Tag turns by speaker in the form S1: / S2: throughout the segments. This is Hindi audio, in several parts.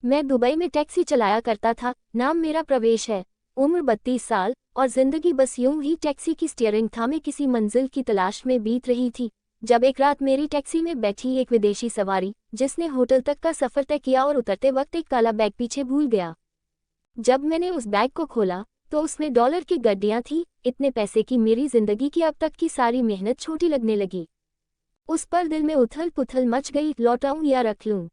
S1: मैं दुबई में टैक्सी चलाया करता था। नाम मेरा प्रवेश है। उम्र 32 साल और जिंदगी बस यूं ही टैक्सी की स्टीयरिंग थामे किसी मंजिल की तलाश में बीत रही थी, जब एक रात मेरी टैक्सी में बैठी एक विदेशी सवारी, जिसने होटल तक का सफर तय किया और उतरते वक्त एक काला बैग पीछे भूल गया। जब मैंने उस बैग को खोला तो उसमें डॉलर की गड्डियां थीं, इतने पैसे कि मेरी जिंदगी की अब तक की सारी मेहनत छोटी लगने लगी। उस पर दिल में उथल पुथल मच गई, लौटाऊं या रख लूं।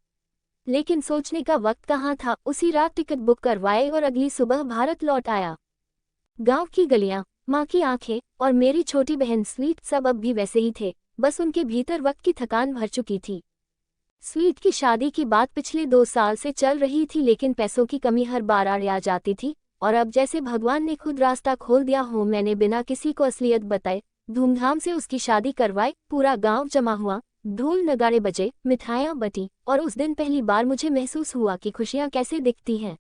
S1: लेकिन सोचने का वक्त कहाँ था। उसी रात टिकट बुक करवाए और अगली सुबह भारत लौट आया। गांव की गलियां, माँ की आंखें और मेरी छोटी बहन स्वीट सब अब भी वैसे ही थे, बस उनके भीतर वक्त की थकान भर चुकी थी। स्वीट की शादी की बात पिछले 2 साल से चल रही थी, लेकिन पैसों की कमी हर बार आ जाती थी और अब जैसे भगवान ने खुद रास्ता खोल दिया हो। मैंने बिना किसी को असलियत बताए धूमधाम से उसकी शादी करवाई। पूरा गांव जमा हुआ, ढोल नगाड़े बजे, मिठाइयाँ बटी और उस दिन पहली बार मुझे महसूस हुआ कि खुशियाँ कैसे दिखती हैं।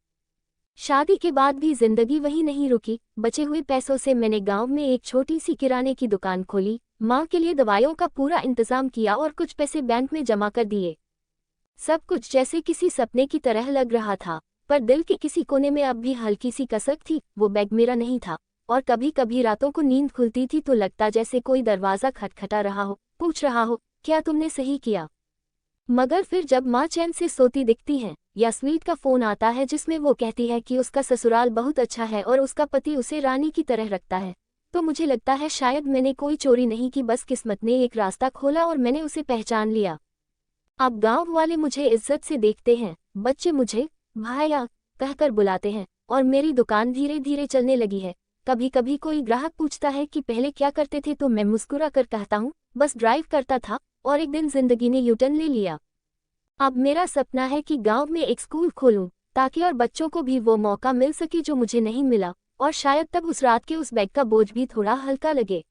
S1: शादी के बाद भी जिंदगी वही नहीं रुकी। बचे हुए पैसों से मैंने गांव में एक छोटी सी किराने की दुकान खोली, माँ के लिए दवाइयों का पूरा इंतजाम किया और कुछ पैसे बैंक में जमा कर दिए। सब कुछ जैसे किसी सपने की तरह लग रहा था, पर दिल के किसी कोने में अब भी हल्की सी कसक थी। वो बैग मेरा नहीं था और कभी कभी रातों को नींद खुलती थी तो लगता जैसे कोई दरवाजा खटखटा रहा हो, पूछ रहा हो क्या तुमने सही किया। मगर फिर जब माँ चैन से सोती दिखती हैं या स्वीट का फोन आता है जिसमें वो कहती है कि उसका ससुराल बहुत अच्छा है और उसका पति उसे रानी की तरह रखता है, तो मुझे लगता है शायद मैंने कोई चोरी नहीं की, बस किस्मत ने एक रास्ता खोला और मैंने उसे पहचान लिया। अब गांव वाले मुझे इज्जत से देखते हैं, बच्चे मुझे भाया कहकर बुलाते हैं और मेरी दुकान धीरे धीरे चलने लगी है। कभी कभी कोई ग्राहक पूछता है कि पहले क्या करते थे, तो मैं मुस्कुरा कर कहता हूँ बस ड्राइव करता था और एक दिन जिंदगी ने यूटर्न ले लिया। अब मेरा सपना है कि गांव में एक स्कूल खोलूं ताकि और बच्चों को भी वो मौका मिल सके जो मुझे नहीं मिला, और शायद तब उस रात के उस बैग का बोझ भी थोड़ा हल्का लगे।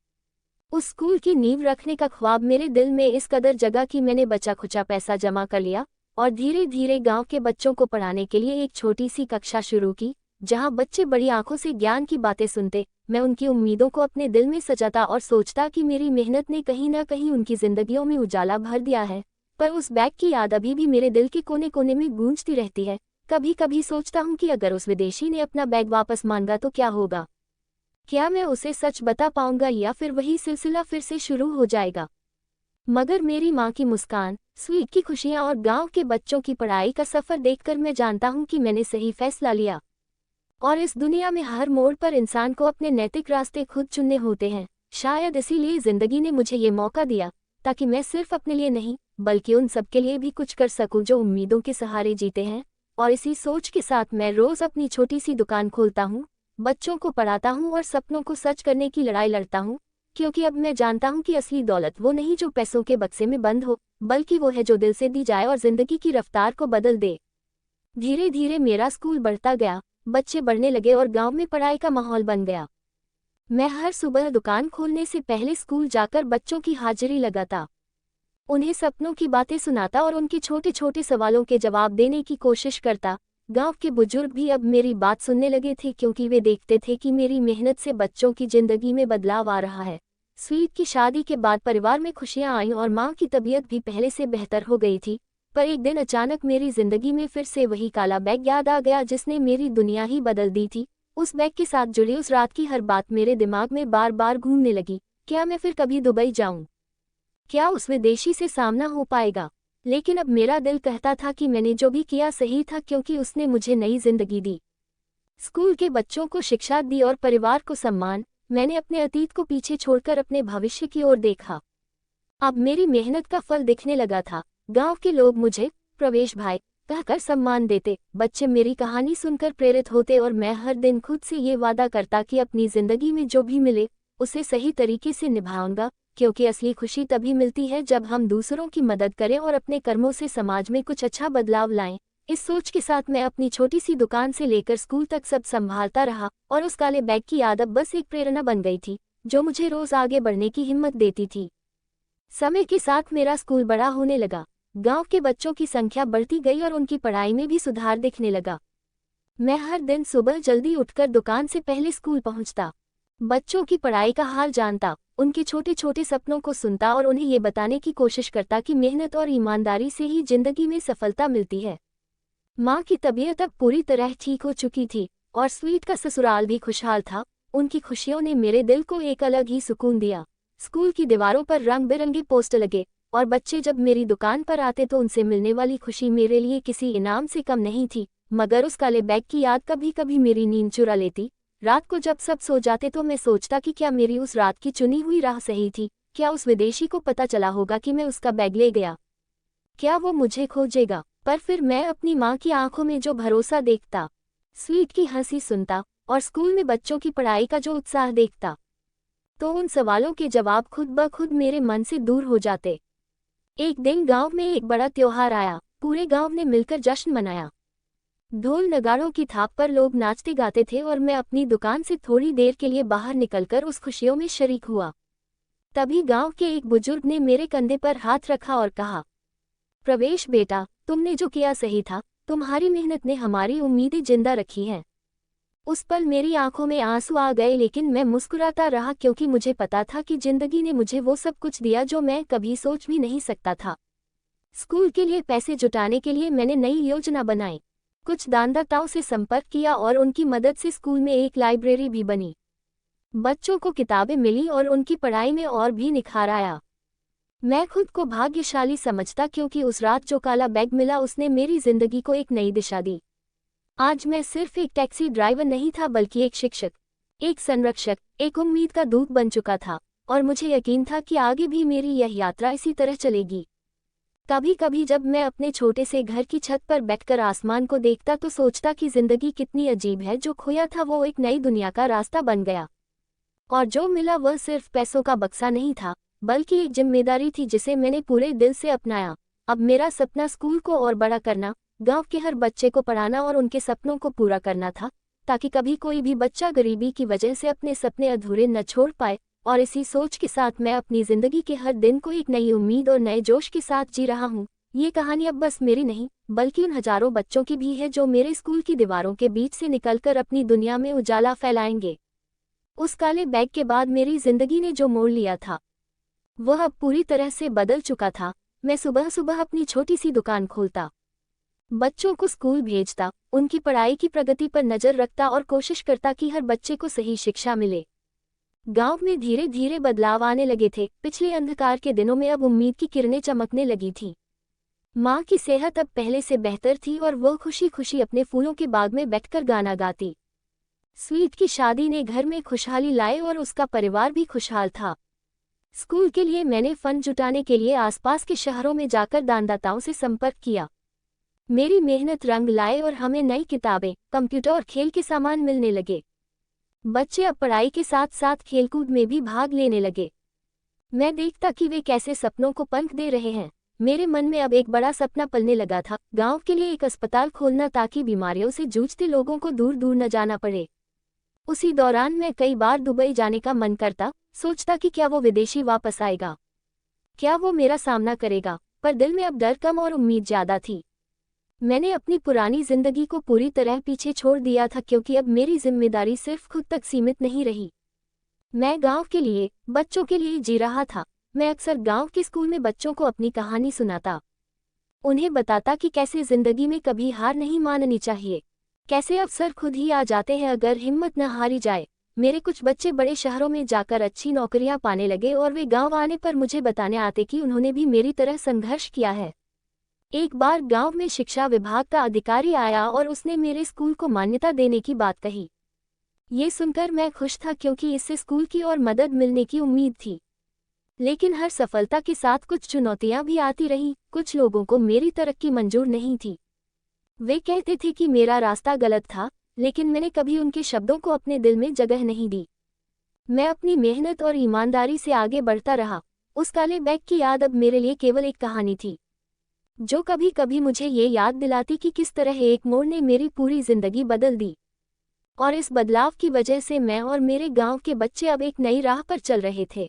S1: उस स्कूल की नींव रखने का ख्वाब मेरे दिल में इस कदर जगह कि मैंने बचा खुचा पैसा जमा कर लिया और धीरे धीरे गांव के बच्चों को पढ़ाने के लिए एक छोटी सी कक्षा शुरू की, जहां बच्चे बड़ी आंखों से ज्ञान की बातें सुनते। मैं उनकी उम्मीदों को अपने दिल में सजाता और सोचता कि मेरी मेहनत ने कहीं ना कहीं उनकी जिंदगियों में उजाला भर दिया है। पर उस बैग की याद अभी भी मेरे दिल के कोने कोने में गूंजती रहती है। कभी कभी सोचता हूँ कि अगर उस विदेशी ने अपना बैग वापस मांगा तो क्या होगा। क्या मैं उसे सच बता पाऊंगा या फिर वही सिलसिला फिर से शुरू हो जाएगा। मगर मेरी माँ की मुस्कान, स्वीट की खुशियाँ और गांव के बच्चों की पढ़ाई का सफर देखकर मैं जानता हूँ कि मैंने सही फैसला लिया। और इस दुनिया में हर मोड़ पर इंसान को अपने नैतिक रास्ते खुद चुनने होते हैं। शायद इसीलिए जिंदगी ने मुझे ये मौका दिया, ताकि मैं सिर्फ अपने लिए नहीं बल्कि उन सबके लिए भी कुछ कर सकूं जो उम्मीदों के सहारे जीते हैं। और इसी सोच के साथ मैं रोज अपनी छोटी सी दुकान खोलता हूँ, बच्चों को पढ़ाता हूँ और सपनों को सच करने की लड़ाई लड़ता हूँ। क्योंकि अब मैं जानता हूँ कि असली दौलत वो नहीं जो पैसों के बक्से में बंद हो, बल्कि वो है जो दिल से दी जाए और जिंदगी की रफ्तार को बदल दे। धीरे धीरे मेरा स्कूल बढ़ता गया, बच्चे बढ़ने लगे और गांव में पढ़ाई का माहौल बन गया। मैं हर सुबह दुकान खोलने से पहले स्कूल जाकर बच्चों की हाजिरी लगाता, उन्हें सपनों की बातें सुनाता और उनके छोटे छोटे सवालों के जवाब देने की कोशिश करता। गांव के बुजुर्ग भी अब मेरी बात सुनने लगे थे, क्योंकि वे देखते थे कि मेरी मेहनत से बच्चों की जिंदगी में बदलाव आ रहा है। स्वीट की शादी के बाद परिवार में खुशियां आईं और माँ की तबीयत भी पहले से बेहतर हो गई थी। पर एक दिन अचानक मेरी जिंदगी में फिर से वही काला बैग याद आ गया जिसने मेरी दुनिया ही बदल दी थी। उस बैग के साथ जुड़ी उस रात की हर बात मेरे दिमाग में बार बार घूमने लगी। क्या मैं फिर कभी दुबई जाऊं? क्या उस विदेशी से सामना हो पाएगा? लेकिन अब मेरा दिल कहता था कि मैंने जो भी किया सही था, क्योंकि उसने मुझे नई जिंदगी दी, स्कूल के बच्चों को शिक्षा दी और परिवार को सम्मान। मैंने अपने अतीत को पीछे छोड़कर अपने भविष्य की ओर देखा। अब मेरी मेहनत का फल दिखने लगा था। गांव के लोग मुझे प्रवेश भाई कहकर सम्मान देते, बच्चे मेरी कहानी सुनकर प्रेरित होते और मैं हर दिन खुद से ये वादा करता कि अपनी जिंदगी में जो भी मिले उसे सही तरीके से निभाऊंगा। क्योंकि असली खुशी तभी मिलती है जब हम दूसरों की मदद करें और अपने कर्मों से समाज में कुछ अच्छा बदलाव लाएं। इस सोच के साथ मैं अपनी छोटी सी दुकान से लेकर स्कूल तक सब संभालता रहा और उस काले बैग की याद अब बस एक प्रेरणा बन गई थी, जो मुझे रोज आगे बढ़ने की हिम्मत देती थी। समय के साथ मेरा स्कूल बड़ा होने लगा, गांव के बच्चों की संख्या बढ़ती गई और उनकी पढ़ाई में भी सुधार दिखने लगा। मैं हर दिन सुबह जल्दी उठकर दुकान से पहले स्कूल पहुंचता, बच्चों की पढ़ाई का हाल जानता, उनके छोटे छोटे सपनों को सुनता और उन्हें ये बताने की कोशिश करता कि मेहनत और ईमानदारी से ही जिंदगी में सफलता मिलती है। माँ की तबीयत अब पूरी तरह ठीक हो चुकी थी और स्वीट का ससुराल भी खुशहाल था। उनकी खुशियों ने मेरे दिल को एक अलग ही सुकून दिया। स्कूल की दीवारों पर रंग बिरंगे पोस्टर लगे और बच्चे जब मेरी दुकान पर आते तो उनसे मिलने वाली खुशी मेरे लिए किसी इनाम से कम नहीं थी। मगर उस काले बैग की याद कभी कभी मेरी नींद चुरा लेती। रात को जब सब सो जाते तो मैं सोचता कि क्या मेरी उस रात की चुनी हुई राह सही थी। क्या उस विदेशी को पता चला होगा कि मैं उसका बैग ले गया? क्या वो मुझे खोजेगा? पर फिर मैं अपनी माँ की आंखों में जो भरोसा देखता, स्वीट की हंसी सुनता और स्कूल में बच्चों की पढ़ाई का जो उत्साह देखता, तो उन सवालों के जवाब खुद ब खुद मेरे मन से दूर हो जाते। एक दिन गांव में एक बड़ा त्योहार आया। पूरे गांव ने मिलकर जश्न मनाया। ढोल नगाड़ों की थाप पर लोग नाचते गाते थे और मैं अपनी दुकान से थोड़ी देर के लिए बाहर निकलकर उस खुशियों में शरीक हुआ। तभी गांव के एक बुजुर्ग ने मेरे कंधे पर हाथ रखा और कहा, प्रवेश बेटा, तुमने जो किया सही था। तुम्हारी मेहनत ने हमारी उम्मीदें जिंदा रखी हैं। उस पल मेरी आंखों में आंसू आ गए, लेकिन मैं मुस्कुराता रहा क्योंकि मुझे पता था कि जिंदगी ने मुझे वो सब कुछ दिया जो मैं कभी सोच भी नहीं सकता था। स्कूल के लिए पैसे जुटाने के लिए मैंने नई योजना बनाई। कुछ दानदाताओं से संपर्क किया और उनकी मदद से स्कूल में एक लाइब्रेरी भी बनी। बच्चों को किताबें मिली और उनकी पढ़ाई में और भी निखार आया। मैं खुद को भाग्यशाली समझता क्योंकि उस रात जो काला बैग मिला उसने मेरी जिंदगी को एक नई दिशा दी। आज मैं सिर्फ एक टैक्सी ड्राइवर नहीं था बल्कि एक शिक्षक, एक संरक्षक, एक उम्मीद का दूत बन चुका था और मुझे यकीन था कि आगे भी मेरी यह यात्रा इसी तरह चलेगी। कभी कभी जब मैं अपने छोटे से घर की छत पर बैठकर आसमान को देखता तो सोचता कि जिंदगी कितनी अजीब है। जो खोया था वो एक नई दुनिया का रास्ता बन गया और जो मिला वह सिर्फ पैसों का बक्सा नहीं था बल्कि एक जिम्मेदारी थी जिसे मैंने पूरे दिल से अपनाया। अब मेरा सपना स्कूल को और बड़ा करना, गांव के हर बच्चे को पढ़ाना और उनके सपनों को पूरा करना था, ताकि कभी कोई भी बच्चा गरीबी की वजह से अपने सपने अधूरे न छोड़ पाए। और इसी सोच के साथ मैं अपनी जिंदगी के हर दिन को एक नई उम्मीद और नए जोश के साथ जी रहा हूँ। ये कहानी अब बस मेरी नहीं बल्कि उन हजारों बच्चों की भी है जो मेरे स्कूल की दीवारों के बीच से निकलकर अपनी दुनिया में उजाला फैलाएंगे। उस काले बैग के बाद मेरी जिंदगी ने जो मोड़ लिया था वह अब पूरी तरह से बदल चुका था। मैं सुबह सुबह अपनी छोटी सी दुकान खोलता, बच्चों को स्कूल भेजता, उनकी पढ़ाई की प्रगति पर नजर रखता और कोशिश करता कि हर बच्चे को सही शिक्षा मिले। गांव में धीरे धीरे बदलाव आने लगे थे। पिछले अंधकार के दिनों में अब उम्मीद की किरणें चमकने लगी थी। माँ की सेहत अब पहले से बेहतर थी और वह खुशी खुशी अपने फूलों के बाग में बैठकर गाना गाती। स्वीट की शादी ने घर में खुशहाली लाई और उसका परिवार भी खुशहाल था। स्कूल के लिए मैंने फंड जुटाने के लिए आसपास के शहरों में जाकर दानदाताओं से संपर्क किया। मेरी मेहनत रंग लाए और हमें नई किताबें, कंप्यूटर और खेल के सामान मिलने लगे। बच्चे अब पढ़ाई के साथ साथ खेलकूद में भी भाग लेने लगे। मैं देखता कि वे कैसे सपनों को पंख दे रहे हैं। मेरे मन में अब एक बड़ा सपना पलने लगा था, गांव के लिए एक अस्पताल खोलना ताकि बीमारियों से जूझते लोगों को दूर दूर न जाना पड़े। उसी दौरान मैं कई बार दुबई जाने का मन करता, सोचता कि क्या वो विदेशी वापस आएगा, क्या वो मेरा सामना करेगा। पर दिल में अब डर कम और उम्मीद ज्यादा थी। मैंने अपनी पुरानी जिंदगी को पूरी तरह पीछे छोड़ दिया था क्योंकि अब मेरी जिम्मेदारी सिर्फ खुद तक सीमित नहीं रही। मैं गांव के लिए, बच्चों के लिए जी रहा था। मैं अक्सर गांव के स्कूल में बच्चों को अपनी कहानी सुनाता, उन्हें बताता कि कैसे जिंदगी में कभी हार नहीं माननी चाहिए, कैसे अवसर खुद ही आ जाते हैं अगर हिम्मत न हारी जाए। मेरे कुछ बच्चे बड़े शहरों में जाकर अच्छी नौकरियां पाने लगे और वे गांव आने पर मुझे बताने आते कि उन्होंने भी मेरी तरह संघर्ष किया है। एक बार गांव में शिक्षा विभाग का अधिकारी आया और उसने मेरे स्कूल को मान्यता देने की बात कही। ये सुनकर मैं खुश था क्योंकि इससे स्कूल की और मदद मिलने की उम्मीद थी। लेकिन हर सफलता के साथ कुछ चुनौतियां भी आती रहीं। कुछ लोगों को मेरी तरक्की मंजूर नहीं थी। वे कहते थे कि मेरा रास्ता गलत था, लेकिन मैंने कभी उनके शब्दों को अपने दिल में जगह नहीं दी। मैं अपनी मेहनत और ईमानदारी से आगे बढ़ता रहा। उस काले बैग की याद अब मेरे लिए केवल एक कहानी थी, जो कभी कभी मुझे ये याद दिलाती कि किस तरह एक मोड़ ने मेरी पूरी जिंदगी बदल दी। और इस बदलाव की वजह से मैं और मेरे गांव के बच्चे अब एक नई राह पर चल रहे थे।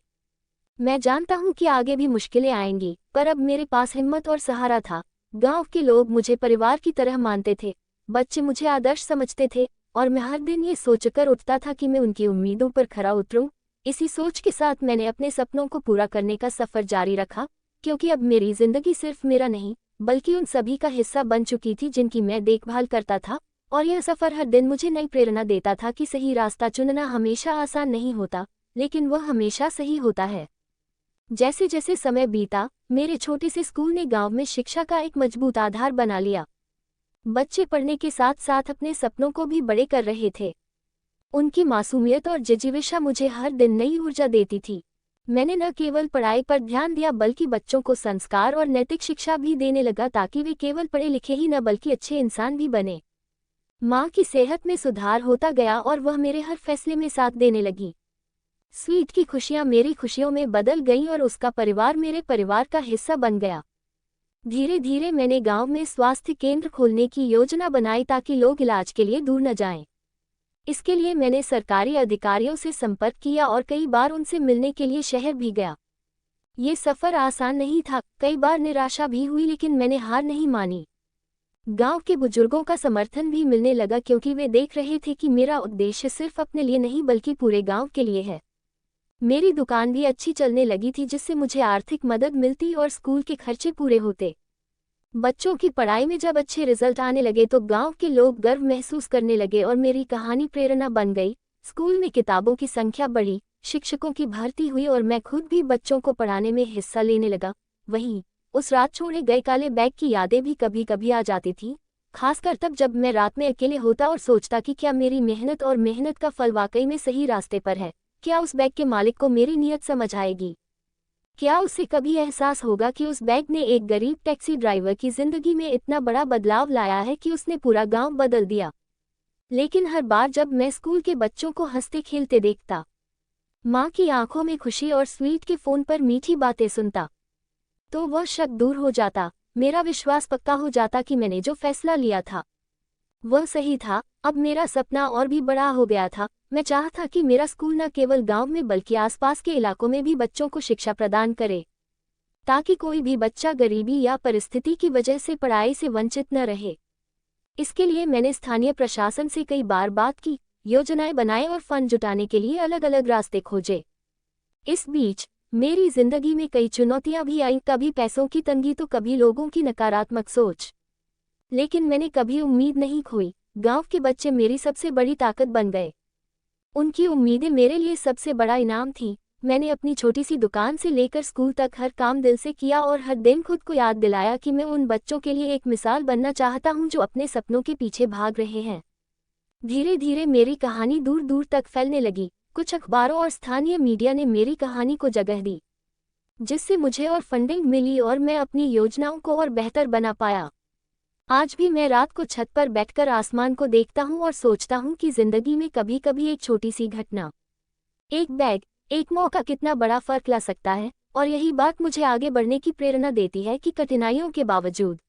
S1: मैं जानता हूं कि आगे भी मुश्किलें आएंगी, पर अब मेरे पास हिम्मत और सहारा था। गांव के लोग मुझे परिवार की तरह मानते थे, बच्चे मुझे आदर्श समझते थे और मैं हर दिन ये सोचकर उठता था कि मैं उनकी उम्मीदों पर खरा उतरूं। इसी सोच के साथ मैंने अपने सपनों को पूरा करने का सफर जारी रखा, क्योंकि अब मेरी जिंदगी सिर्फ मेरा नहीं बल्कि उन सभी का हिस्सा बन चुकी थी जिनकी मैं देखभाल करता था, और यह सफ़र हर दिन मुझे नई प्रेरणा देता था कि सही रास्ता चुनना हमेशा आसान नहीं होता, लेकिन वह हमेशा सही होता है। जैसे जैसे समय बीता, मेरे छोटे से स्कूल ने गांव में शिक्षा का एक मजबूत आधार बना लिया। बच्चे पढ़ने के साथ साथ अपने सपनों को भी बड़े कर रहे थे। उनकी मासूमियत और जिजीविषा मुझे हर दिन नई ऊर्जा देती थी। मैंने न केवल पढ़ाई पर ध्यान दिया बल्कि बच्चों को संस्कार और नैतिक शिक्षा भी देने लगा, ताकि वे केवल पढ़े लिखे ही न बल्कि अच्छे इंसान भी बने। माँ की सेहत में सुधार होता गया और वह मेरे हर फैसले में साथ देने लगी। स्वीट की खुशियाँ मेरी खुशियों में बदल गईं और उसका परिवार मेरे परिवार का हिस्सा बन गया। धीरे धीरे मैंने गांव में स्वास्थ्य केंद्र खोलने की योजना बनाई ताकि लोग इलाज के लिए दूर न जाएं। इसके लिए मैंने सरकारी अधिकारियों से संपर्क किया और कई बार उनसे मिलने के लिए शहर भी गया। ये सफ़र आसान नहीं था, कई बार निराशा भी हुई, लेकिन मैंने हार नहीं मानी। गांव के बुजुर्गों का समर्थन भी मिलने लगा, क्योंकि वे देख रहे थे कि मेरा उद्देश्य सिर्फ अपने लिए नहीं बल्कि पूरे गांव के लिए है। मेरी दुकान भी अच्छी चलने लगी थी, जिससे मुझे आर्थिक मदद मिलती और स्कूल के खर्चे पूरे होते। बच्चों की पढ़ाई में जब अच्छे रिजल्ट आने लगे तो गांव के लोग गर्व महसूस करने लगे और मेरी कहानी प्रेरणा बन गई। स्कूल में किताबों की संख्या बढ़ी, शिक्षकों की भर्ती हुई और मैं खुद भी बच्चों को पढ़ाने में हिस्सा लेने लगा। वहीं उस रात छोड़े गए काले बैग की यादें भी कभी कभी आ जाती थीं, खासकर तब जब मैं रात में अकेले होता और सोचता कि क्या मेरी मेहनत का फल वाकई में सही रास्ते पर है। क्या उस बैग के मालिक को मेरी नीयत समझ आएगी? क्या उसे कभी एहसास होगा कि उस बैग ने एक गरीब टैक्सी ड्राइवर की जिंदगी में इतना बड़ा बदलाव लाया है कि उसने पूरा गांव बदल दिया? लेकिन हर बार जब मैं स्कूल के बच्चों को हंसते खेलते देखता, माँ की आंखों में खुशी और स्वीट के फोन पर मीठी बातें सुनता, तो वह शक दूर हो जाता। मेरा विश्वास पक्का हो जाता कि मैंने जो फैसला लिया था वह सही था। अब मेरा सपना और भी बड़ा हो गया था। मैं चाहता कि मेरा स्कूल न केवल गांव में बल्कि आसपास के इलाकों में भी बच्चों को शिक्षा प्रदान करे, ताकि कोई भी बच्चा गरीबी या परिस्थिति की वजह से पढ़ाई से वंचित न रहे। इसके लिए मैंने स्थानीय प्रशासन से कई बार बात की, योजनाएं बनाए और फंड जुटाने के लिए अलग अलग रास्ते खोजे। इस बीच मेरी जिंदगी में कई चुनौतियां भी आईं, कभी पैसों की तंगी तो कभी लोगों की नकारात्मक सोच। लेकिन मैंने कभी उम्मीद नहीं खोई। गांव के बच्चे मेरी सबसे बड़ी ताकत बन गए। उनकी उम्मीदें मेरे लिए सबसे बड़ा इनाम थी। मैंने अपनी छोटी सी दुकान से लेकर स्कूल तक हर काम दिल से किया और हर दिन खुद को याद दिलाया कि मैं उन बच्चों के लिए एक मिसाल बनना चाहता हूं जो अपने सपनों के पीछे भाग रहे हैं। धीरे धीरे मेरी कहानी दूर दूर तक फैलने लगी। कुछ अखबारों और स्थानीय मीडिया ने मेरी कहानी को जगह दी, जिससे मुझे और फंडिंग मिली और मैं अपनी योजनाओं को और बेहतर बना पाया। आज भी मैं रात को छत पर बैठकर आसमान को देखता हूँ और सोचता हूँ कि जिंदगी में कभी कभी एक छोटी सी घटना, एक बैग, एक मौका कितना बड़ा फर्क ला सकता है। और यही बात मुझे आगे बढ़ने की प्रेरणा देती है कि कठिनाइयों के बावजूद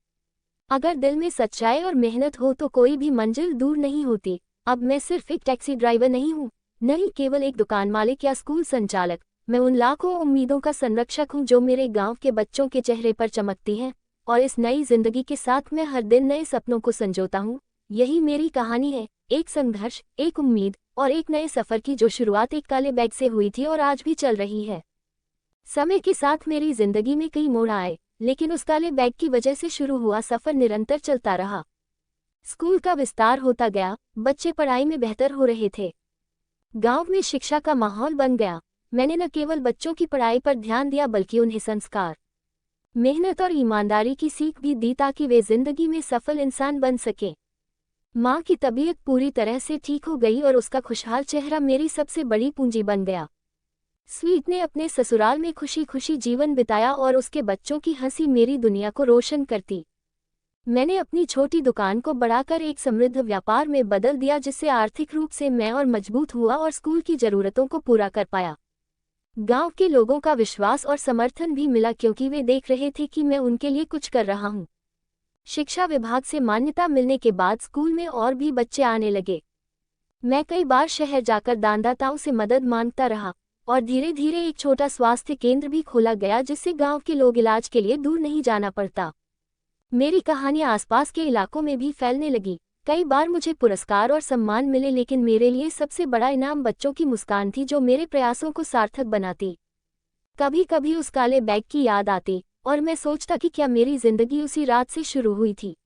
S1: अगर दिल में सच्चाई और मेहनत हो तो कोई भी मंजिल दूर नहीं होती। अब मैं सिर्फ एक टैक्सी ड्राइवर नहीं हूँ, नहीं केवल एक दुकान मालिक या स्कूल संचालक। मैं उन लाखों उम्मीदों का संरक्षक हूँ जो मेरे गाँव के बच्चों के चेहरे पर चमकती हैं। और इस नई जिंदगी के साथ मैं हर दिन नए सपनों को संजोता हूँ। यही मेरी कहानी है, एक संघर्ष, एक उम्मीद और एक नए सफर की, जो शुरुआत एक काले बैग से हुई थी और आज भी चल रही है। समय के साथ मेरी जिंदगी में कई मोड़ आए, लेकिन उस काले बैग की वजह से शुरू हुआ सफर निरंतर चलता रहा। स्कूल का विस्तार होता गया, बच्चे पढ़ाई में बेहतर हो रहे थे, गांव में शिक्षा का माहौल बन गया। मैंने न केवल बच्चों की पढ़ाई पर ध्यान दिया बल्कि उन्हें संस्कार, मेहनत और ईमानदारी की सीख भी दी ताकि वे जिंदगी में सफल इंसान बन सकें। माँ की तबीयत पूरी तरह से ठीक हो गई और उसका खुशहाल चेहरा मेरी सबसे बड़ी पूंजी बन गया। स्वीट ने अपने ससुराल में खुशी खुशी जीवन बिताया और उसके बच्चों की हंसी मेरी दुनिया को रोशन करती। मैंने अपनी छोटी दुकान को बढ़ाकर एक समृद्ध व्यापार में बदल दिया, जिससे आर्थिक रूप से मैं और मजबूत हुआ और स्कूल की जरूरतों को पूरा कर पाया। गांव के लोगों का विश्वास और समर्थन भी मिला, क्योंकि वे देख रहे थे कि मैं उनके लिए कुछ कर रहा हूं। शिक्षा विभाग से मान्यता मिलने के बाद स्कूल में और भी बच्चे आने लगे। मैं कई बार शहर जाकर दानदाताओं से मदद मांगता रहा और धीरे धीरे एक छोटा स्वास्थ्य केंद्र भी खोला गया, जिससे गांव के लोग इलाज के लिए दूर नहीं जाना पड़ता। मेरी कहानी आसपास के इलाकों में भी फैलने लगी। कई बार मुझे पुरस्कार और सम्मान मिले, लेकिन मेरे लिए सबसे बड़ा इनाम बच्चों की मुस्कान थी, जो मेरे प्रयासों को सार्थक बनाती। कभी कभी उस काले बैग की याद आती, और मैं सोचता कि क्या मेरी जिंदगी उसी रात से शुरू हुई थी।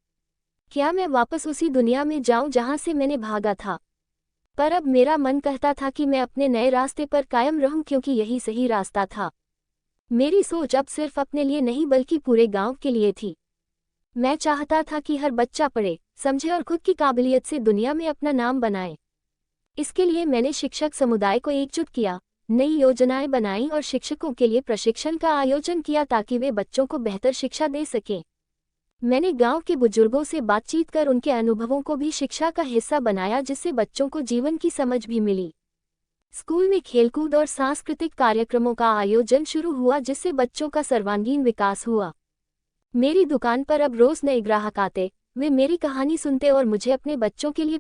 S1: क्या मैं वापस उसी दुनिया में जाऊं जहां से मैंने भागा था। पर अब मेरा मन कहता था कि मैं अपने नए रास्ते पर कायम रहूं, क्योंकि यही सही रास्ता था। मेरी सोच अब सिर्फ अपने लिए नहीं बल्कि पूरे गांव के लिए थी। मैं चाहता था कि हर बच्चा पढ़े, समझे और खुद की काबिलियत से दुनिया में अपना नाम बनाए। इसके लिए मैंने शिक्षक समुदाय को एकजुट किया, नई योजनाएं बनाई और शिक्षकों के लिए प्रशिक्षण का आयोजन किया ताकि वे बच्चों को बेहतर शिक्षा दे सकें। मैंने गांव के बुजुर्गों से बातचीत कर उनके अनुभवों को भी शिक्षा का हिस्सा बनाया, जिससे बच्चों को जीवन की समझ भी मिली। स्कूल में खेलकूद और सांस्कृतिक कार्यक्रमों का आयोजन शुरू हुआ, जिससे बच्चों का सर्वांगीण विकास हुआ। मेरी दुकान पर अब रोज नए ग्राहक आते, वे मेरी कहानी सुनते और मुझे अपने बच्चों के लिए